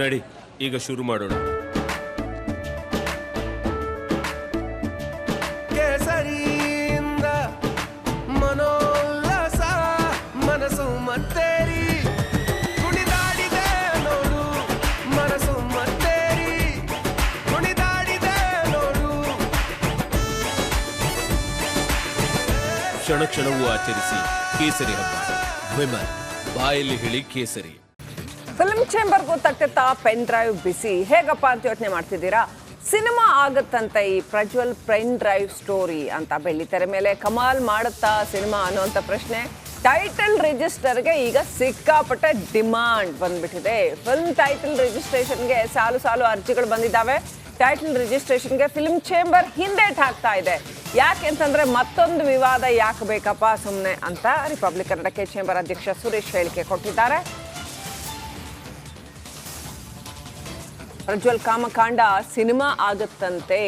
ನಡಿ ಈಗ ಶುರು ಮಾಡೋಣ. ಕೇಸರಿಯಿಂದ ಮನೋಲ್ಲಾಸ ಮನಸ್ಸು ಮತ್ತೇರಿ ಕುಣಿದಾಡಿದೆ ನೋಡು, ಮನಸ್ಸು ಮತ್ತೇರಿ ಕುಣಿದಾಡಿದೆ ನೋಡು. ಕ್ಷಣ ಕ್ಷಣವೂ ಆಚರಿಸಿ ಕೇಸರಿ ಹಬ್ಬ. ವಿಮಲ್ ಬಾಯಲ್ಲಿ ಹೇಳಿ ಕೇಸರಿ. ಫಿಲ್ಮ್ ಚೇಂಬರ್ಗೂ ತಟ್ಟೆತ್ತಾ ಪೆನ್ ಡ್ರೈವ್ ಬಿಸಿ. ಹೇಗಪ್ಪ ಅಂತ ಯೋಚನೆ ಮಾಡ್ತಿದ್ದೀರಾ? ಸಿನಿಮಾ ಆಗತ್ತಂತ ಈ ಪ್ರಜ್ವಲ್ ಪೆನ್ ಡ್ರೈವ್ ಸ್ಟೋರಿ ಅಂತ ಬೆಳ್ಳಿತೆರೆ ಮೇಲೆ ಕಮಾಲ್ ಮಾಡುತ್ತಾ ಸಿನಿಮಾ ಅನ್ನುವಂಥ ಪ್ರಶ್ನೆ. ಟೈಟಲ್ ರಿಜಿಸ್ಟರ್ಗೆ ಈಗ ಸಿಕ್ಕಾಪಟ್ಟೆ ಡಿಮಾಂಡ್ ಬಂದ್ಬಿಟ್ಟಿದೆ. ಫಿಲ್ಮ್ ಟೈಟಲ್ ರಿಜಿಸ್ಟ್ರೇಷನ್ಗೆ ಸಾಲು ಸಾಲು ಅರ್ಜಿಗಳು ಬಂದಿದ್ದಾವೆ. ಟೈಟಲ್ ರಿಜಿಸ್ಟ್ರೇಷನ್ಗೆ ಫಿಲ್ಮ್ ಚೇಂಬರ್ ಹಿಂದೇಟ್ ಹಾಕ್ತಾ ಇದೆ. ಯಾಕೆ ಅಂತಂದ್ರೆ ಮತ್ತೊಂದು ವಿವಾದ ಯಾಕೆ ಬೇಕಪ್ಪ ಸುಮ್ಮನೆ ಅಂತ ರಿಪಬ್ಲಿಕ್ ಕನ್ನಡಕ್ಕೆ ಚೇಂಬರ್ ಅಧ್ಯಕ್ಷ ಸುರೇಶ್ ಹೇಳಿಕೆ ಕೊಟ್ಟಿದ್ದಾರೆ. ಪ್ರಜ್ವಲ್ ಕಾಮಕಾಂಡ ಸಿನಿಮಾ ಆಗುತ್ತಂತೆ.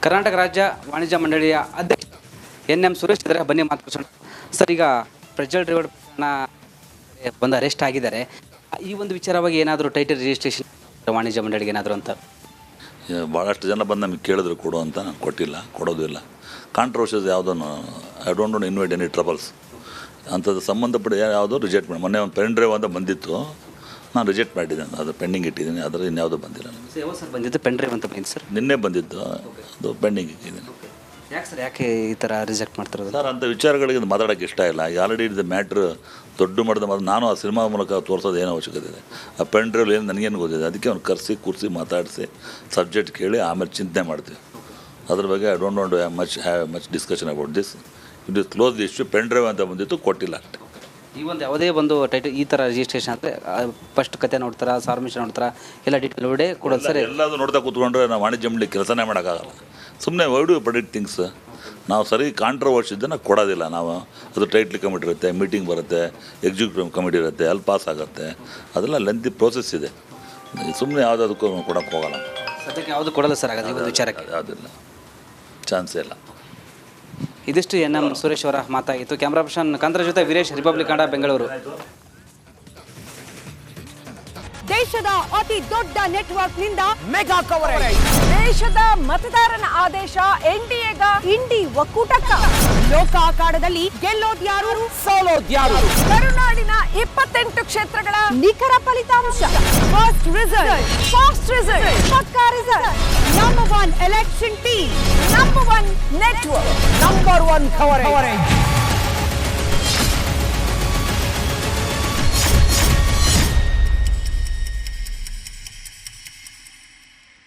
ಕರ್ನಾಟಕ ರಾಜ್ಯ ವಾಣಿಜ್ಯ ಮಂಡಳಿಯ ಅಧ್ಯಕ್ಷ NM ಸುರೇಶ್ ಇದ್ದಾರೆ. ಬನ್ನಿ ಮಾತಾಡ್ಸೋಣ. ಸರ್, ಈಗ ಪ್ರಜ್ವಲ್ ರೇವಣ್ಣ ಬಂದು ಅರೆಸ್ಟ್ ಆಗಿದ್ದಾರೆ. ಈ ಒಂದು ವಿಚಾರವಾಗಿ ಏನಾದರೂ ಟೈಟಲ್ ರಿಜಿಸ್ಟ್ರೇಷನ್ ವಾಣಿಜ್ಯ ಮಂಡಳಿಗೆ ಏನಾದರೂ ಅಂತ ಭಾಳಷ್ಟು ಜನ ಬಂದು ನಮಗೆ ಕೇಳಿದ್ರು ಕೊಡು ಅಂತ. ನಾನು ಕೊಟ್ಟಿಲ್ಲ, ಕೊಡೋದು ಇಲ್ಲ. ಕಾಂಟ್ರವರ್ಷಿಸ್ ಯಾವುದನ್ನು I don't invite any troubles ಅಂಥದ್ದು ಸಂಬಂಧಪಟ್ಟ ಯಾವುದೋ ರಿಜೆಕ್ಟ್ ಮಾಡಿ. ಮೊನ್ನೆ ಒಂದು ಪೆನ್ ಡ್ರೈವ್ ಅಂತ ಬಂದಿತ್ತು, ನಾನು ರಿಜೆಕ್ಟ್ ಮಾಡಿದ್ದೇನೆ. ಅದು ಪೆಂಡಿಂಗ್ ಇಟ್ಟಿದ್ದೀನಿ. ಅದರ ಇನ್ಯಾವುದೂ ಬಂದಿಲ್ಲ. ಸರ್ ಬಂದಿದ್ದು ಪೆನ್ ಡ್ರೈವ್ ಅಂತ ಬಂದಿದ್ದು ಸರ್ ನಿನ್ನೆ ಬಂದಿದ್ದು, ಅದು ಪೆಂಡಿಂಗ್ ಇಟ್ಟಿದ್ದೀನಿ. ಯಾಕೆ ಸರ್, ಯಾಕೆ ಈ ಥರ ರಿಜೆಕ್ಟ್ ಮಾಡ್ತಿರೋದು ಸರ್? ಅಂಥ ವಿಚಾರಗಳಿಗೆ ಮಾತಾಡೋಕ್ಕೆ ಇಷ್ಟ ಇಲ್ಲ. ಆಲ್ರೆಡಿ ಇದು ಮ್ಯಾಟ್ರ್ ದೊಡ್ಡ ಮಟ್ಟದ ನಾನು ಆ ಸಿನಿಮಾ ಮೂಲಕ ತೋರಿಸೋದು ಏನೋ ಅವಶ್ಯಕತೆ ಇದೆ. ಆ ಪೆನ್ ಡ್ರೈವ್ ಏನು ನನಗೇನು ಗೊತ್ತಿದೆ. ಅದಕ್ಕೆ ಅವ್ನು ಕೂರಿಸಿ ಮಾತಾಡಿಸಿ ಸಬ್ಜೆಕ್ಟ್ ಕೇಳಿ ಆಮೇಲೆ ಚಿಂತನೆ ಮಾಡ್ತೀವಿ. ಅದ್ರ ಬಗ್ಗೆ I don't want have much discussion about this. It is close issue. Pen drive ಅಂತ ಬಂದಿತ್ತು, ಕೊಟ್ಟಿಲ್ಲ ಅಷ್ಟೇ. ಈ ಒಂದು ಯಾವುದೇ ಒಂದು ಟೈಟಲ್ ಈ ಥರ ರಿಜಿಸ್ಟ್ರೇಷನ್ ಅಂದರೆ ಫಸ್ಟ್ ಕತೆ ನೋಡ್ತಾರಾ, ಸಾರ್ಮಿಷನ್ ನೋಡ್ತಾರಾ, ಎಲ್ಲ ಡೀಟೇಲ್ ನೋಡೇ ಕೊಡೋದು ಸರ್. ಎಲ್ಲದೂ ನೋಡ್ತಾ ಕೂತ್ಕೊಂಡ್ರೆ ನಾವು ವಾಣಿಜ್ಯ ಮಂಡಳಿ ಕೆಲಸನೇ ಮಾಡೋಕ್ಕಾಗಲ್ಲ. ಸುಮ್ಮನೆ ವೈಡ್ ಪ್ರೆಡಿಕ್ಟ್ ಥಿಂಗ್ಸ್. ನಾವು ಸರಿ ಕಾಂಟ್ರವರ್ಷಿ ಇದ್ದನ್ನು ಕೊಡೋದಿಲ್ಲ ನಾವು. ಅದು ಟೈಟ್ಲ್ ಕಮಿಟಿ ಇರುತ್ತೆ, ಮೀಟಿಂಗ್ ಬರುತ್ತೆ, ಎಕ್ಸಿಕ್ಯೂಟಿವ್ ಕಮಿಟಿ ಇರುತ್ತೆ, ಅಲ್ಲಿ ಪಾಸ್ ಆಗುತ್ತೆ. ಅದೆಲ್ಲ ಲೆಂತಿ ಪ್ರೋಸೆಸ್ ಇದೆ. ಸುಮ್ಮನೆ ಯಾವುದಕ್ಕೂ ಕೊಡೋಕ್ಕೆ ಹೋಗಲ್ಲ. ಸದ್ಯಕ್ಕೆ ಯಾವುದು ಕೊಡಲ್ಲ ಸರ್ ಆಗೋದು ಈ ಒಂದು ವಿಚಾರಕ್ಕೆ. ಯಾವುದಿಲ್ಲ, ಚಾನ್ಸೇ ಇಲ್ಲ. ಇದಿಷ್ಟು NM ಸುರೇಶ್ ಅವರ ಮಾತಾಗಿತ್ತು. ಕ್ಯಾಮ್ರಾ ಪರ್ಸನ್ ಕಾಂತರಾಜ್ ಜೊತೆ ವೀರೇಶ್, ರಿಪಬ್ಲಿಕ್ ಕನ್ನಡ, ಬೆಂಗಳೂರು. ದೇಶದ ಅತಿ ದೊಡ್ಡ ನೆಟ್ವರ್ಕ್ ನಿಂದ ಮೆಗಾ ಕವರೇಜ್. ದೇಶದ ಮತದಾರನ ಆದೇಶ NDAಗ ಇಂಡಿ ಒಕ್ಕೂಟಕ್ಕ. ಲೋಕ ಅಖಾಡದಲ್ಲಿ ಗೆಲ್ಲೋದ್ಯಾರು, ಸೋಲೋದ್ಯಾರು. ಕರುನಾಡಿನ 28 ಕ್ಷೇತ್ರಗಳ ನಿಖರ ಫಲಿತಾಂಶ. ಫಾಸ್ಟ್ ರಿಸಲ್ಟ್, ಪಕ್ಕಾ result. Number 1 election team, number 1 network, number 1 coverage.